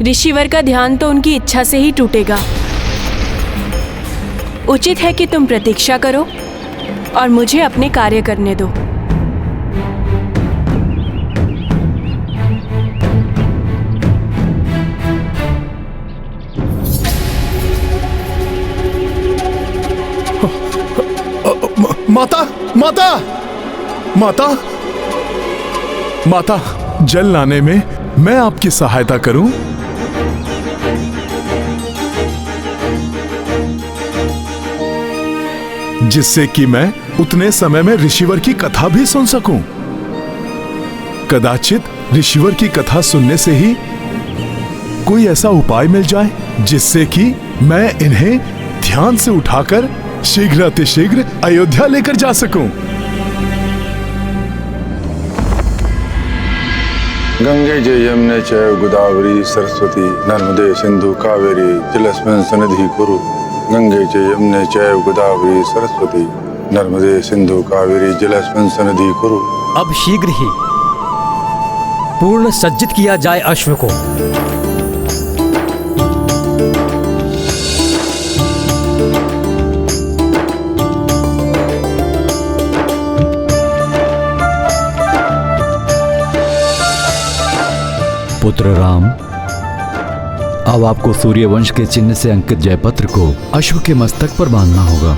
ऋषिवर का ध्यान तो उनकी इच्छा से ही टूटेगा। उचित है कि तुम प्रतीक्षा करो और मुझे अपने कार्य करने दो। माता, माता, माता, माता, जल लाने में मैं आपकी सहायता करूं? जिससे कि मैं उतने समय में ऋषिवर की कथा भी सुन सकूं। कदाचित ऋषिवर की कथा सुनने से ही कोई ऐसा उपाय मिल जाए जिससे कि मैं इन्हें ध्यान से उठाकर शीघ्र अतिशीघ्र अयोध्या लेकर जा सकूं। गंगे च यमुने चैव गोदावरी सरस्वती नर्मदे सिंधु कावेरी जलेस्मिन् सन्निधिं कुरु। गंगे च यमुने चैव गोदावरी सरस्वती नर्मदे सिंधु कावेरी जलेस्मिन् सन्निधिं कुरु। अब शीघ्र ही पूर्ण सज्जित किया जाए अश्व को। पुत्र राम, अब आपको सूर्यवंश के चिन्ह से अंकित जयपत्र को अश्व के मस्तक पर बांधना होगा।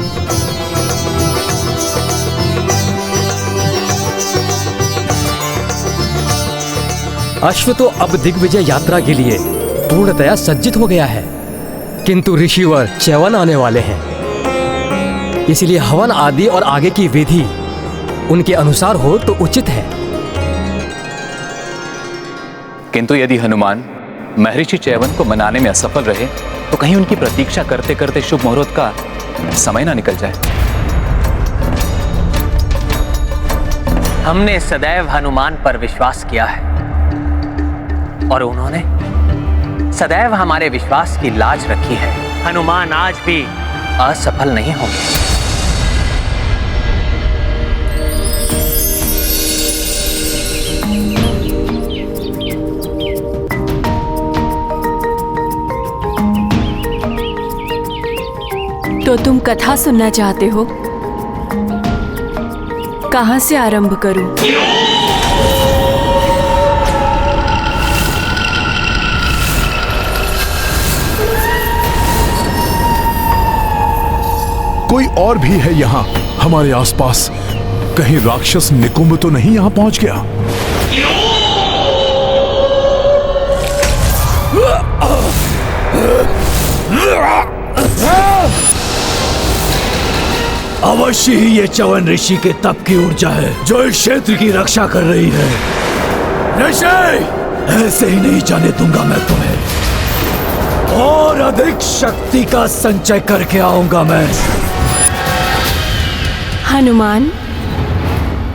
अश्व तो अब दिग्विजय यात्रा के लिए पूर्णतया सज्जित हो गया है, किंतु ऋषिवर च्यवन आने वाले हैं, इसलिए हवन आदि और आगे की विधि उनके अनुसार हो तो उचित है। किंतु यदि हनुमान महर्षि च्यवन को मनाने में असफल रहे तो कहीं उनकी प्रतीक्षा करते करते शुभ मुहूर्त का समय ना निकल जाए। हमने सदैव हनुमान पर विश्वास किया है और उन्होंने सदैव हमारे विश्वास की लाज रखी है। हनुमान आज भी असफल नहीं होंगे। तो तुम कथा सुनना चाहते हो? कहां से आरंभ करूं? कोई और भी है यहाँ हमारे आसपास? कहीं राक्षस निकुंभ तो नहीं यहाँ पहुंच गया? अवश्य ही ये च्यवन ऋषि के तप की ऊर्जा है जो इस क्षेत्र की रक्षा कर रही है। ऋषि, ऐसे ही नहीं जाने दूंगा मैं तुम्हें, और अधिक शक्ति का संचय करके आऊंगा मैं। हनुमान,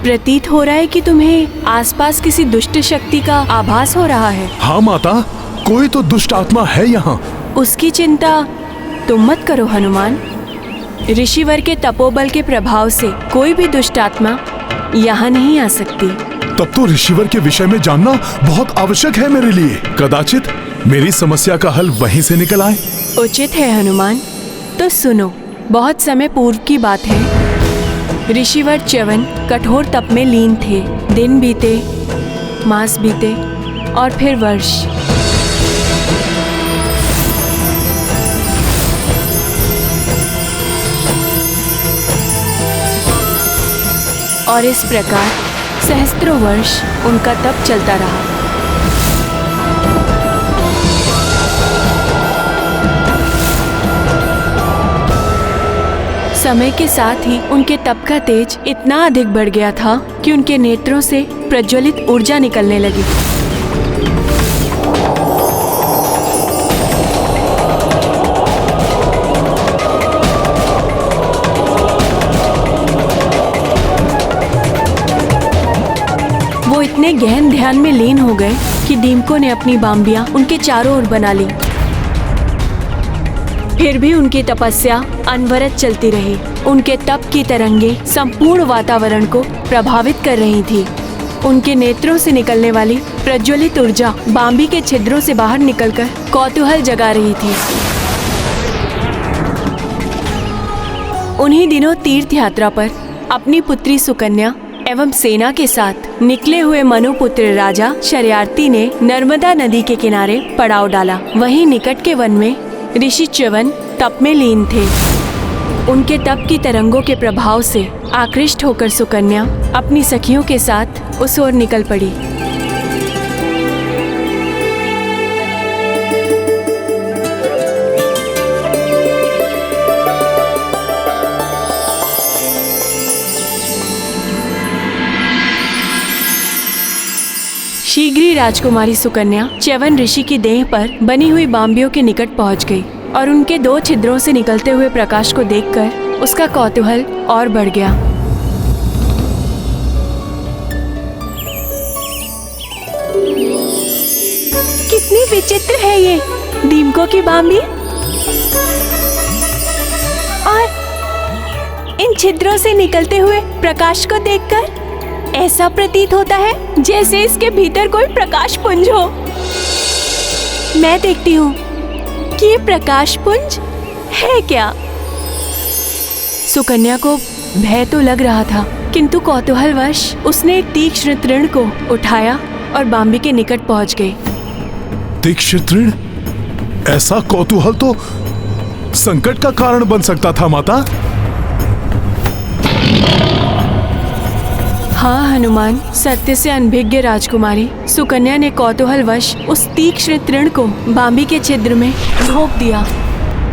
प्रतीत हो रहा है कि तुम्हें आसपास किसी दुष्ट शक्ति का आभास हो रहा है। हाँ माता, कोई तो दुष्ट आत्मा है यहाँ। उसकी चिंता तुम मत करो हनुमान। ऋषिवर के तपोबल के प्रभाव से कोई भी दुष्ट आत्मा यहाँ नहीं आ सकती। तब तो ऋषिवर के विषय में जानना बहुत आवश्यक है मेरे लिए। कदाचित मेरी समस्या का हल वहीं से निकल आए। उचित है हनुमान। तो सुनो, बहुत समय पूर्व की बात है। ऋषिवर च्यवन कठोर तप में लीन थे। दिन बीते, मास बीते और फिर वर्ष। और इस प्रकार सहस्त्रों वर्ष उनका तप चलता रहा। समय के साथ ही उनके तप का तेज इतना अधिक बढ़ गया था कि उनके नेत्रों से प्रज्वलित ऊर्जा निकलने लगी। वो इतने गहन ध्यान में लीन हो गए कि दीमकों ने अपनी बांबियां उनके चारों ओर बना ली। फिर भी उनकी तपस्या अनवरत चलती रही। उनके तप की तरंगे संपूर्ण वातावरण को प्रभावित कर रही थी उनके नेत्रों से निकलने वाली प्रज्वलित ऊर्जा बाम्बी के छिद्रों से बाहर निकलकर कौतूहल जगा रही थी। उन्हीं दिनों तीर्थ यात्रा पर अपनी पुत्री सुकन्या एवं सेना के साथ निकले हुए मनुपुत्र राजा शर्यार्थी ने नर्मदा नदी के किनारे पड़ाव डाला। वहीं निकट के वन में ऋषि च्यवन तप में लीन थे। उनके तप की तरंगों के प्रभाव से आकृष्ट होकर सुकन्या अपनी सखियों के साथ उस ओर निकल पड़ी। शीघ्र ही राजकुमारी सुकन्या च्यवन ऋषि की देह पर बनी हुई बाम्बियों के निकट पहुंच गई और उनके 2 छिद्रों से निकलते हुए प्रकाश को देखकर उसका कौतूहल और बढ़ गया। कितनी विचित्र है ये दीमकों की बाम्बी, और इन छिद्रों से निकलते हुए प्रकाश को देखकर ऐसा प्रतीत होता है जैसे इसके भीतर कोई प्रकाश पुंज हो। मैं देखती हूँ कि ये प्रकाश पुंज है क्या। सुकन्या को भय तो लग रहा था, किंतु कौतूहलवश उसने एक तीक्ष्ण तृण को उठाया और बाम्बी के निकट पहुंच गई। तीक्ष्ण तृण? ऐसा कौतूहल तो संकट का कारण बन सकता था माता। हाँ हनुमान, सत्य से अनभिज्ञ राजकुमारी सुकन्या ने कौतूहलवश उस तीक्ष्ण तृण को बाम्बी के छिद्र में ढोक दिया।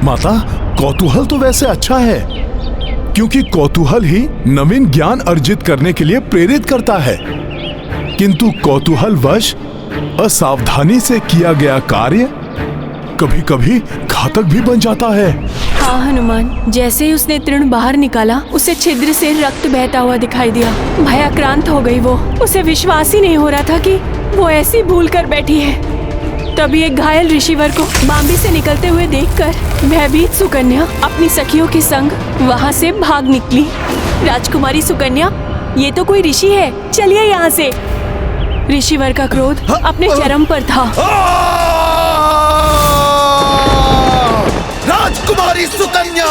माता, कौतूहल तो वैसे अच्छा है, क्योंकि कौतूहल ही नवीन ज्ञान अर्जित करने के लिए प्रेरित करता है। किंतु कौतूहलवश असावधानी से किया गया कार्य कभी कभी घातक भी बन जाता है। हाँ हनुमान, जैसे ही उसने तृण बाहर निकाला उसे छिद्र से रक्त बहता हुआ दिखाई दिया। भयाक्रांत हो गई वो। उसे विश्वास ही नहीं हो रहा था कि वो ऐसी भूल कर बैठी है। तभी एक घायल ऋषिवर को बाम्बी से निकलते हुए देखकर भयभीत सुकन्या अपनी सखियों के संग वहाँ से भाग निकली। राजकुमारी सुकन्या, ये तो कोई ऋषि है, चलिए यहाँ से। ऋषिवर का क्रोध अपने चरम पर था। राजकुमारी सुकन्या,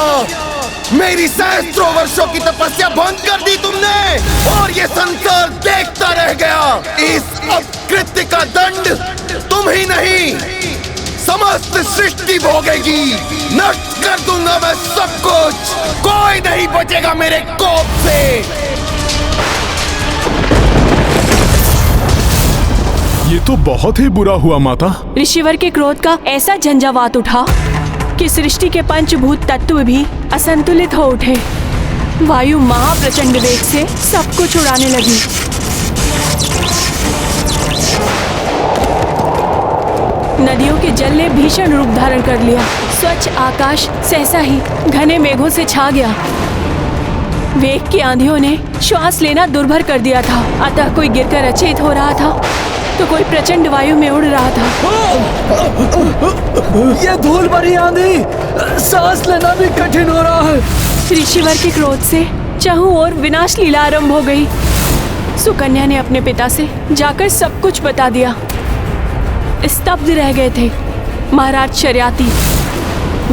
मेरी सहस्त्रों वर्षों की तपस्या भंग कर दी तुमने, और ये संसार देखता रह गया। इस अपकृत्य का दंड तुम ही नहीं, समस्त सृष्टि भोगेगी। नष्ट कर दूंगा मैं सब कुछ, कोई नहीं बचेगा मेरे कोप से। ये तो बहुत ही बुरा हुआ माता। ऋषिवर के क्रोध का ऐसा झंझावात उठा कि सृष्टि के पंचभूत तत्व भी असंतुलित हो उठे। वायु महाप्रचंड वेग से सब कुछ उड़ाने लगी। नदियों के जल ने भीषण रूप धारण कर लिया। स्वच्छ आकाश सहसा ही घने मेघों से छा गया। वेग की आंधियों ने श्वास लेना दुर्भर कर दिया था। अतः कोई गिरकर अचेत हो रहा था तो कोई प्रचंड वायु में उड़ रहा था। ये धूल भरी आंधी, सांस लेना भी कठिन हो रहा है। ऋषिवर के क्रोध से चारों ओर विनाश लीला आरंभ हो गई। सुकन्या ने अपने पिता से जाकर सब कुछ बता दिया। स्तब्ध रह गए थे महाराज शर्याती।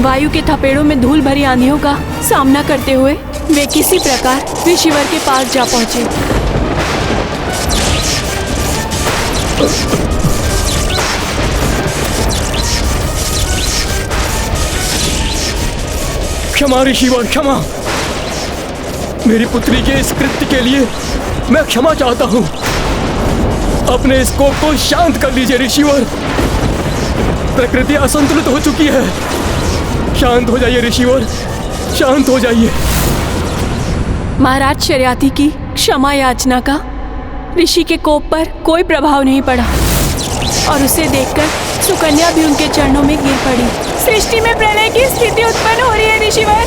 वायु के थपेड़ों में धूल भरी आंधियों का सामना करते हुए वे किसी प्रकार ऋषिवर के पास जा पहुंचे। क्षमा ऋषिवर, क्षमा। मेरी पुत्री के इस कृत्य के लिए मैं क्षमा चाहता हूँ। अपने इस कोप को शांत कर लीजिए ऋषिवर। प्रकृति असंतुलित हो चुकी है। शांत हो जाइए ऋषिवर, शांत हो जाइए। महाराज शर्याती की क्षमा याचना का ऋषि के कोप पर कोई प्रभाव नहीं पड़ा और उसे देखकर सुकन्या भी उनके चरणों में गिर पड़ी। सृष्टि में प्रलय की स्थिति उत्पन्न हो रही है ऋषिवर।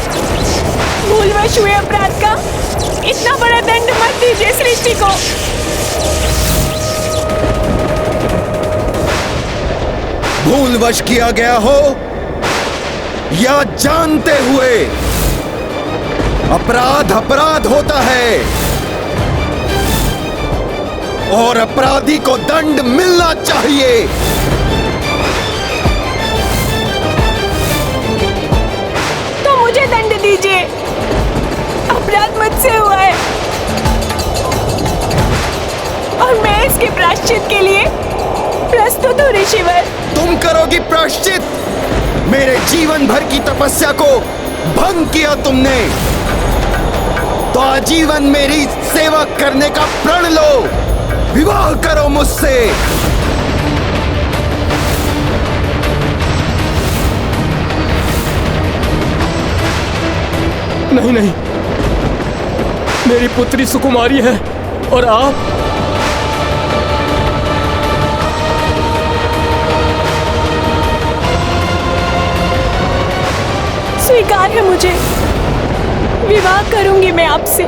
भूलवश हुए अपराध का इतना बड़ा दंड मत दीजिए सृष्टि को। भूलवश किया गया हो या जानते हुए, अपराध अपराध होता है। और अपराधी को दंड मिलना चाहिए। तो मुझे दंड दीजिए, अपराध मुझसे हुआ है और मैं इसके प्रायश्चित के लिए प्रस्तुत हूँ ऋषिवर। तुम करोगी प्रायश्चित? मेरे जीवन भर की तपस्या को भंग किया तुमने, तो आजीवन मेरी सेवा करने का प्रण लो, विवाह करो मुझसे। नहीं नहीं, मेरी पुत्री सुकुमारी है और आप स्वीकार है मुझे, विवाह करूंगी मैं आपसे।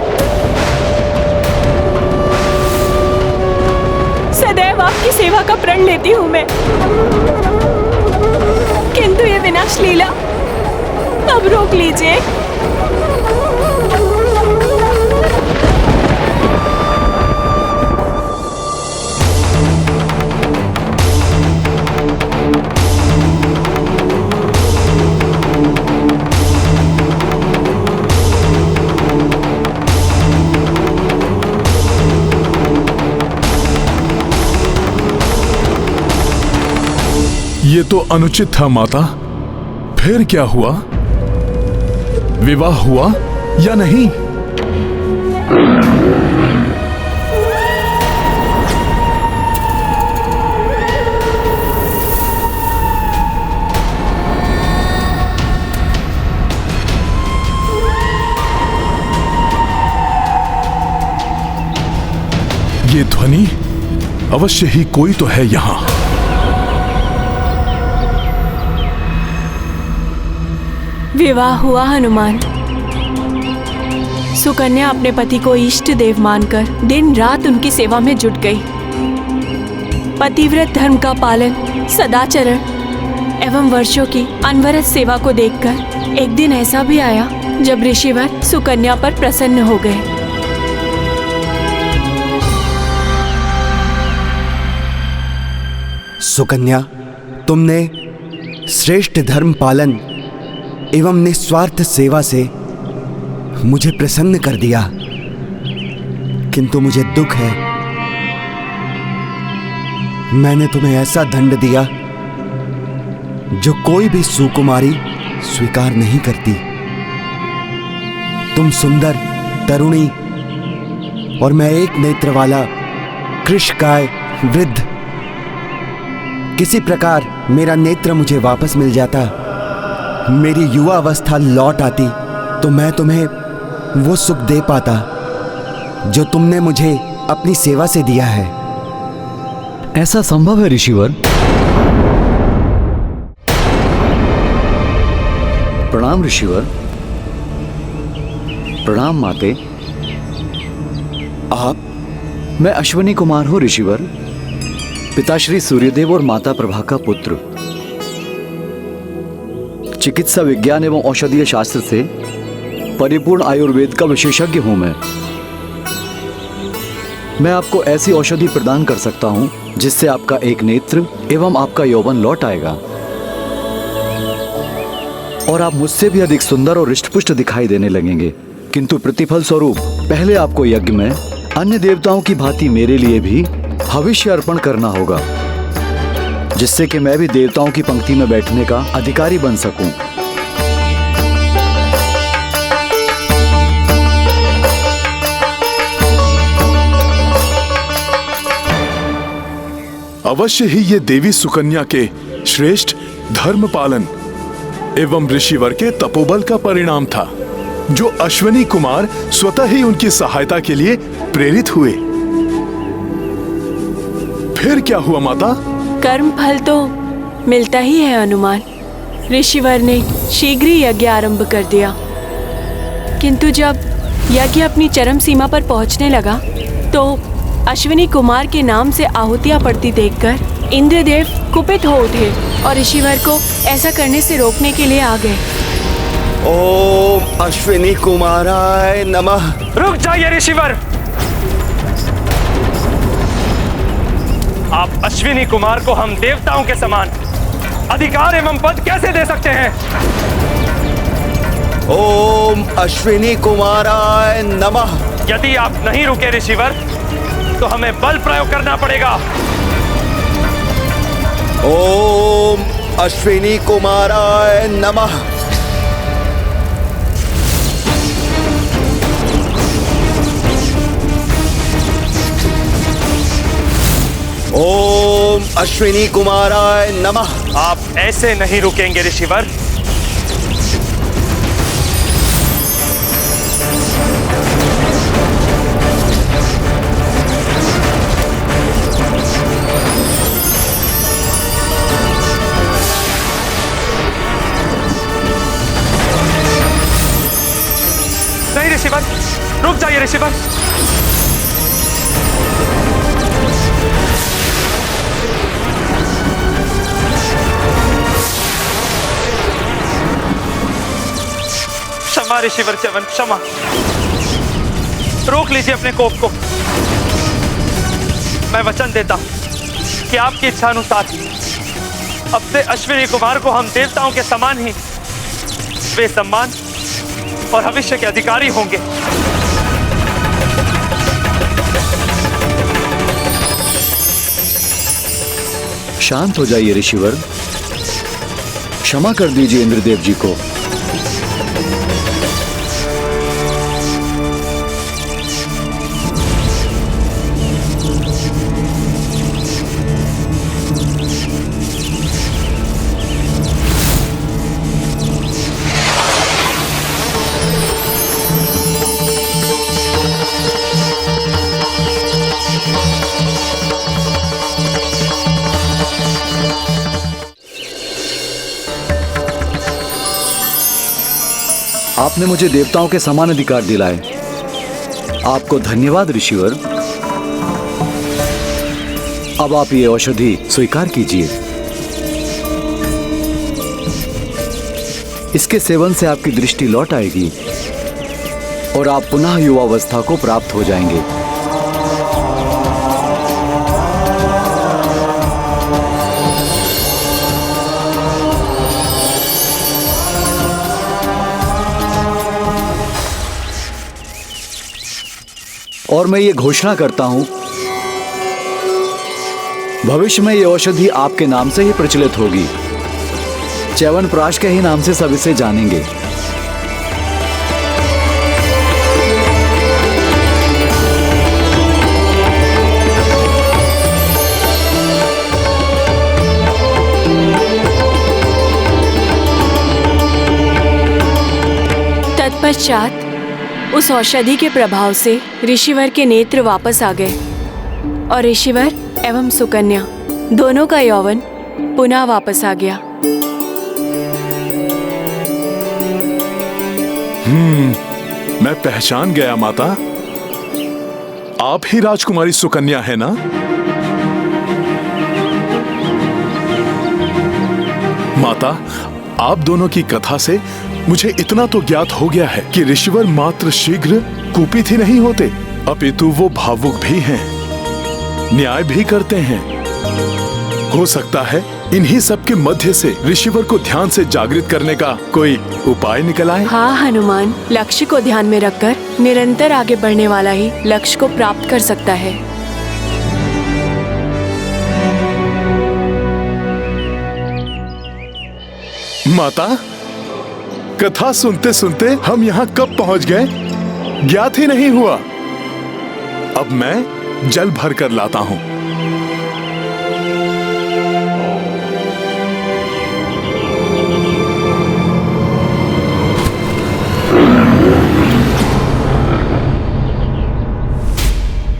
सदैव आपकी सेवा का प्रण लेती हूं मैं, किंतु ये विनाश लीला अब रोक लीजिए। ये तो अनुचित था माता। फिर क्या हुआ? विवाह हुआ या नहीं? ये ध्वनि अवश्य ही कोई तो है यहां। विवाह हुआ हनुमान। सुकन्या अपने पति को इष्ट देव मानकर दिन रात उनकी सेवा में जुट गई। पतिव्रत धर्म का पालन, सदाचरण एवं वर्षों की अनवरत सेवा को देखकर एक दिन ऐसा भी आया जब ऋषिवर सुकन्या पर प्रसन्न हो गए। सुकन्या, तुमने श्रेष्ठ धर्म पालन एवं निस्वार्थ सेवा से मुझे प्रसन्न कर दिया, किंतु मुझे दुख है, मैंने तुम्हें ऐसा दंड दिया जो कोई भी सुकुमारी स्वीकार नहीं करती। तुम सुंदर तरुणी और मैं एक नेत्र वाला कृशकाय वृद्ध। किसी प्रकार मेरा नेत्र मुझे वापस मिल जाता, मेरी युवा अवस्था लौट आती, तो मैं तुम्हें वो सुख दे पाता जो तुमने मुझे अपनी सेवा से दिया है। ऐसा संभव है ऋषिवर? प्रणाम ऋषिवर। प्रणाम माते। आप? मैं अश्विनी कुमार हूं ऋषिवर, पिताश्री सूर्यदेव और माता प्रभा का पुत्र। चिकित्सा विज्ञान एवं औषधीय शास्त्र से परिपूर्ण आयुर्वेद का विशेषज्ञ हूं मैं आपको ऐसी औषधि प्रदान कर सकता हूं जिससे आपका एक नेत्र एवं आपका यौवन लौट आएगा और आप मुझसे भी अधिक सुंदर और हृष्टपुष्ट दिखाई देने लगेंगे। किंतु प्रतिफल स्वरूप पहले आपको यज्ञ में अन्य देवताओं की भांति मेरे लिए भी हविष्य अर्पण करना होगा, जिससे कि मैं भी देवताओं की पंक्ति में बैठने का अधिकारी बन सकूं। अवश्य ही ये देवी सुकन्या के श्रेष्ठ धर्म पालन एवं ऋषिवर के तपोबल का परिणाम था, जो अश्विनी कुमार स्वतः ही उनकी सहायता के लिए प्रेरित हुए। फिर क्या हुआ माता? कर्म फल तो मिलता ही है हनुमान। ऋषिवर ने शीघ्र ही यज्ञ आरंभ कर दिया, किंतु जब यज्ञ अपनी चरम सीमा पर पहुंचने लगा तो अश्विनी कुमार के नाम से आहुतियां पड़ती देखकर इंद्रदेव कुपित हो उठे और ऋषिवर को ऐसा करने से रोकने के लिए आ गए। ओम अश्विनी कुमाराय नमः। रुक जाइए ऋषिवर। आप अश्विनी कुमार को हम देवताओं के समान अधिकार एवं पद कैसे दे सकते हैं? ओम अश्विनी कुमाराय नमः। यदि आप नहीं रुके ऋषिवर, तो हमें बल प्रयोग करना पड़ेगा। ओम अश्विनी कुमाराय नमः। ओम अश्विनी कुमाराय नमः। आप ऐसे नहीं रुकेंगे ऋषिवर। नहीं ऋषिवर, रुक जाइए ऋषिवर। क्षमा ऋषिवर च्यवन, क्षमा। रोक लीजिए अपने कोप को। मैं वचन देता हूं कि आपकी इच्छा अनुसार अब से अश्विनी कुमार को हम देवताओं के समान ही वे सम्मान और भविष्य के अधिकारी होंगे। शांत हो जाइए ऋषिवर, क्षमा कर दीजिए इंद्रदेव जी को। आपने मुझे देवताओं के समान अधिकार दिलाए। आपको धन्यवाद ऋषिवर। अब आप ये औषधि स्वीकार कीजिए। इसके सेवन से आपकी दृष्टि लौट आएगी और आप पुनः युवावस्था को प्राप्त हो जाएंगे। और मैं ये घोषणा करता हूं, भविष्य में ये औषधि आपके नाम से ही प्रचलित होगी। च्यवनप्राश के ही नाम से सब इसे जानेंगे। तत्पश्चात उस औषधि के प्रभाव से ऋषिवर के नेत्र वापस आ गए और ऋषिवर एवं सुकन्या दोनों का यौवन पुनः वापस आ गया। मैं पहचान गया माता, आप ही राजकुमारी सुकन्या है ना? माता, आप दोनों की कथा से मुझे इतना तो ज्ञात हो गया है कि ऋषिवर मात्र शीघ्र कुपित ही नहीं होते, अपितु वो भावुक भी हैं, न्याय भी करते हैं। हो सकता है इन्हीं सब के मध्य से ऋषिवर को ध्यान से जागृत करने का कोई उपाय निकल आए। हाँ हनुमान, लक्ष्य को ध्यान में रखकर निरंतर आगे बढ़ने वाला ही लक्ष्य को प्राप्त कर सकता है। माता, कथा सुनते सुनते हम यहाँ कब पहुँच गए ज्ञात ही नहीं हुआ। अब मैं जल भर कर लाता हूँ।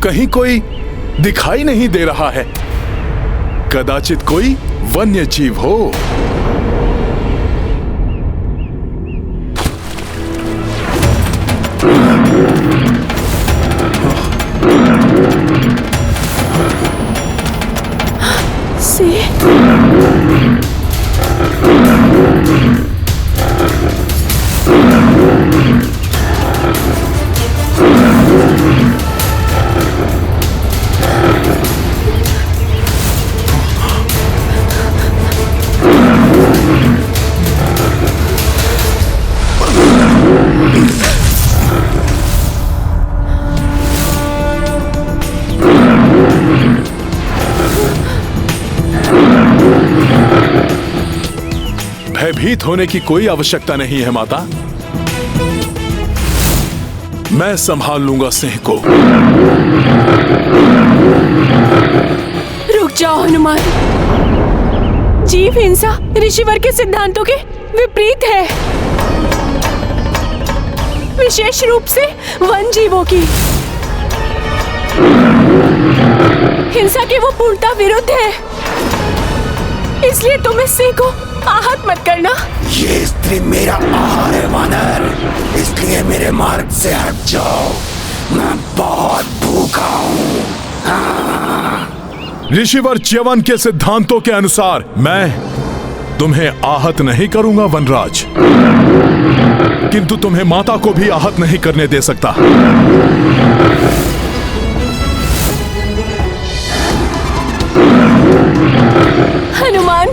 कहीं कोई दिखाई नहीं दे रहा है। कदाचित कोई वन्य जीव हो। भयभीत होने की कोई आवश्यकता नहीं है माता। मैं संभाल लूंगा सिंह को। रुक जाओ हनुमान। जीव हिंसा ऋषिवर के सिद्धांतों के विपरीत है, विशेष रूप से वन जीवों की। हिंसा के वो पूर्णता विरुद्ध है, इसलिए तुम इस सिंह को आहत मत करना। ये स्त्री मेरा आहार है वानर, इसलिए मेरे मार्ग से हट जाओ। मैं बहुत भूखा हूँ। ऋषिवर च्यवन के सिद्धांतों के अनुसार मैं तुम्हें आहत नहीं करूंगा वनराज, किंतु तुम्हें माता को भी आहत नहीं करने दे सकता। हनुमान,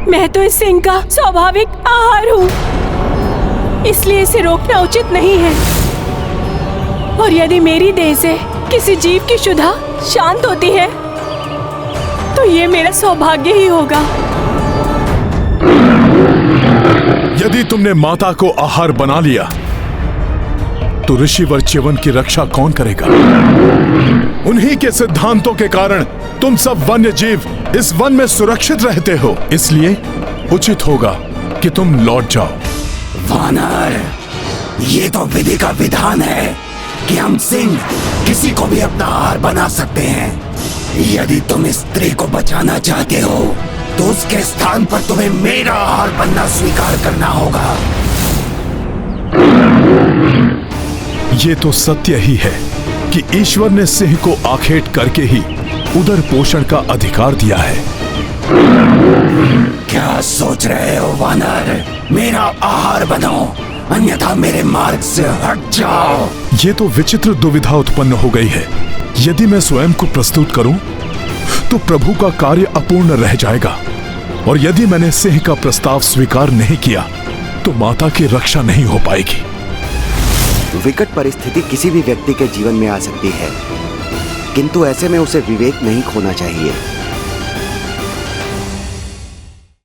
मैं तो इस सिंह का स्वाभाविक आहार हूँ, इसलिए इसे रोकना उचित नहीं है। और यदि मेरी देह से किसी जीव की क्षुधा शांत होती है, तो ये मेरा सौभाग्य ही होगा। यदि तुमने माता को आहार बना लिया, तो ऋषिवर च्यवन की रक्षा कौन करेगा? उन्हीं के सिद्धांतों के कारण तुम सब वन्य जीव इस वन में सुरक्षित रहते हो, इसलिए उचित होगा कि तुम लौट जाओ। वानर, ये तो विधि का विधान है कि हम सिंह किसी को भी अपना आहार बना सकते हैं। यदि तुम इस स्त्री को बचाना चाहते हो, तो उसके स्थान पर तुम्हें मेरा आहार बनना स्वीकार करना होगा। ये तो सत्य ही है कि ईश्वर ने सिंह को आखेट करके ही उदर पोषण का अधिकार दिया है। क्या सोच रहे हो वानर? मेरा आहार बनो, अन्यथा मेरे मार्ग से हट जाओ। ये तो विचित्र दुविधा उत्पन्न हो गई है। यदि मैं स्वयं को प्रस्तुत करूं, तो प्रभु का कार्य अपूर्ण रह जाएगा, और यदि मैंने सिंह का प्रस्ताव स्वीकार नहीं किया, तो माता की रक्षा नहीं हो पाएगी। विकट परिस्थिति किसी भी व्यक्ति के जीवन में आ सकती है, किंतु ऐसे में उसे विवेक नहीं खोना चाहिए।